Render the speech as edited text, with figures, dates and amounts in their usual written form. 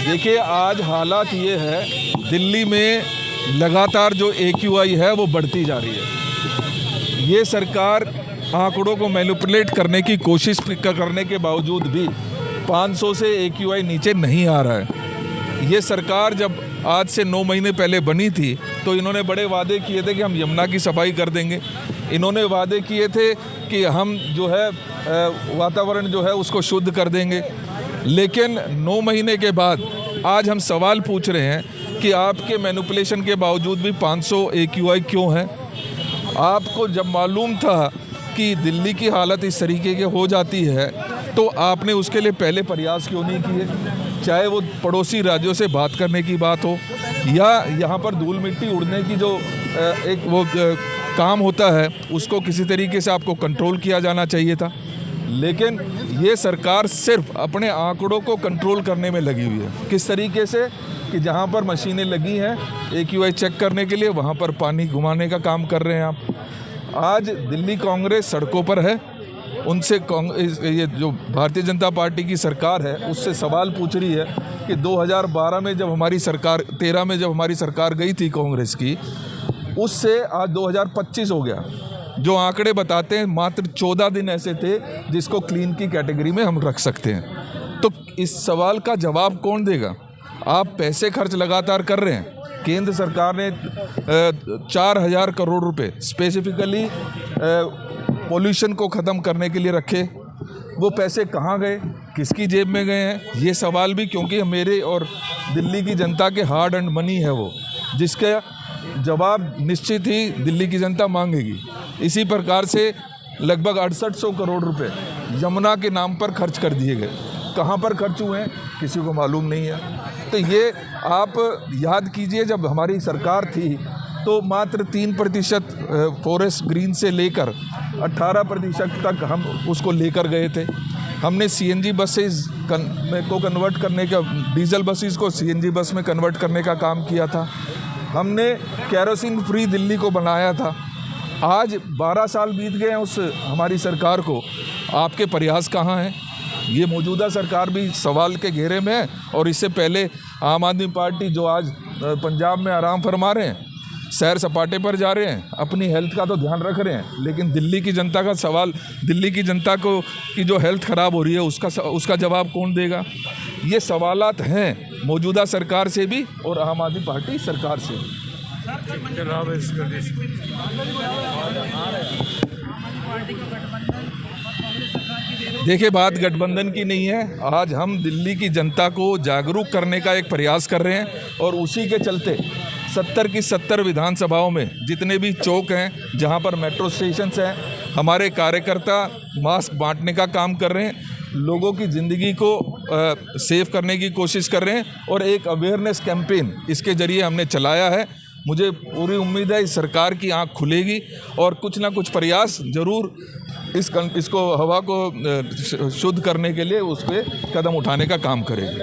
देखिए, आज हालात ये है, दिल्ली में लगातार जो AQI है वो बढ़ती जा रही है। ये सरकार आंकड़ों को मैनिपुलेट करने की कोशिश करने के बावजूद भी 500 से AQI नीचे नहीं आ रहा है। ये सरकार जब आज से 9 महीने पहले बनी थी तो इन्होंने बड़े वादे किए थे कि हम यमुना की सफाई कर देंगे। इन्होंने वादे किए थे कि हम जो है वातावरण जो है उसको शुद्ध कर देंगे। लेकिन 9 महीने के बाद आज हम सवाल पूछ रहे हैं कि आपके मैनिपुलेशन के बावजूद भी 500 AQI क्यों है। आपको जब मालूम था कि दिल्ली की हालत इस तरीके की हो जाती है तो आपने उसके लिए पहले प्रयास क्यों नहीं किए, चाहे वो पड़ोसी राज्यों से बात करने की बात हो या यहाँ पर धूल मिट्टी उड़ने की जो एक वो काम होता है उसको किसी तरीके से आपको कंट्रोल किया जाना चाहिए था। लेकिन ये सरकार सिर्फ अपने आंकड़ों को कंट्रोल करने में लगी हुई है। किस तरीके से कि जहाँ पर मशीनें लगी हैं AQI चेक करने के लिए वहाँ पर पानी घुमाने का काम कर रहे हैं आप। आज दिल्ली कांग्रेस सड़कों पर है, उनसे ये जो भारतीय जनता पार्टी की सरकार है उससे सवाल पूछ रही है कि 2012 में जब हमारी सरकार 13 में जब हमारी सरकार गई थी कांग्रेस की, उससे आज 2025 हो गया। जो आंकड़े बताते हैं मात्र 14 दिन ऐसे थे जिसको क्लीन की कैटेगरी में हम रख सकते हैं। तो इस सवाल का जवाब कौन देगा? आप पैसे खर्च लगातार कर रहे हैं। केंद्र सरकार ने 4000 करोड़ रुपए स्पेसिफिकली पोल्यूशन को ख़त्म करने के लिए रखे। वो पैसे कहाँ गए, किसकी जेब में गए हैं, ये सवाल भी, क्योंकि मेरे और दिल्ली की जनता के हार्ड एंड मनी है वो, जिसका जवाब निश्चित ही दिल्ली की जनता मांगेगी। इसी प्रकार से लगभग 6800 करोड़ रुपए यमुना के नाम पर खर्च कर दिए गए। कहाँ पर खर्च हुए हैं किसी को मालूम नहीं है। तो ये आप याद कीजिए, जब हमारी सरकार थी तो मात्र 3% फॉरेस्ट ग्रीन से लेकर 18% तक हम उसको लेकर गए थे। हमने CNG बसेस को कन्वर्ट करने का, डीजल बसेस को CNG बस में कन्वर्ट करने का काम किया था। हमने केरोसिन फ्री दिल्ली को बनाया था। आज 12 साल बीत गए हैं उस हमारी सरकार को, आपके प्रयास कहाँ हैं? ये मौजूदा सरकार भी सवाल के घेरे में है। और इससे पहले आम आदमी पार्टी जो आज पंजाब में आराम फरमा रहे हैं, सैर सपाटे पर जा रहे हैं, अपनी हेल्थ का तो ध्यान रख रहे हैं, लेकिन दिल्ली की जनता का सवाल, दिल्ली की जनता को की जो हेल्थ ख़राब हो रही है उसका जवाब कौन देगा? ये सवालात हैं मौजूदा सरकार से भी और आम आदमी पार्टी सरकार से भी। देखिए, बात गठबंधन की नहीं है। आज हम दिल्ली की जनता को जागरूक करने का एक प्रयास कर रहे हैं और उसी के चलते 70 की 70 विधानसभाओं में जितने भी चौक हैं, जहां पर मेट्रो स्टेशंस हैं, हमारे कार्यकर्ता मास्क बांटने का काम कर रहे हैं, लोगों की ज़िंदगी को सेव करने की कोशिश कर रहे हैं और एक अवेयरनेस कैंपेन इसके ज़रिए हमने चलाया है। मुझे पूरी उम्मीद है इस सरकार की आंख खुलेगी और कुछ ना कुछ प्रयास ज़रूर इसको हवा को शुद्ध करने के लिए उस पर कदम उठाने का काम करेगी।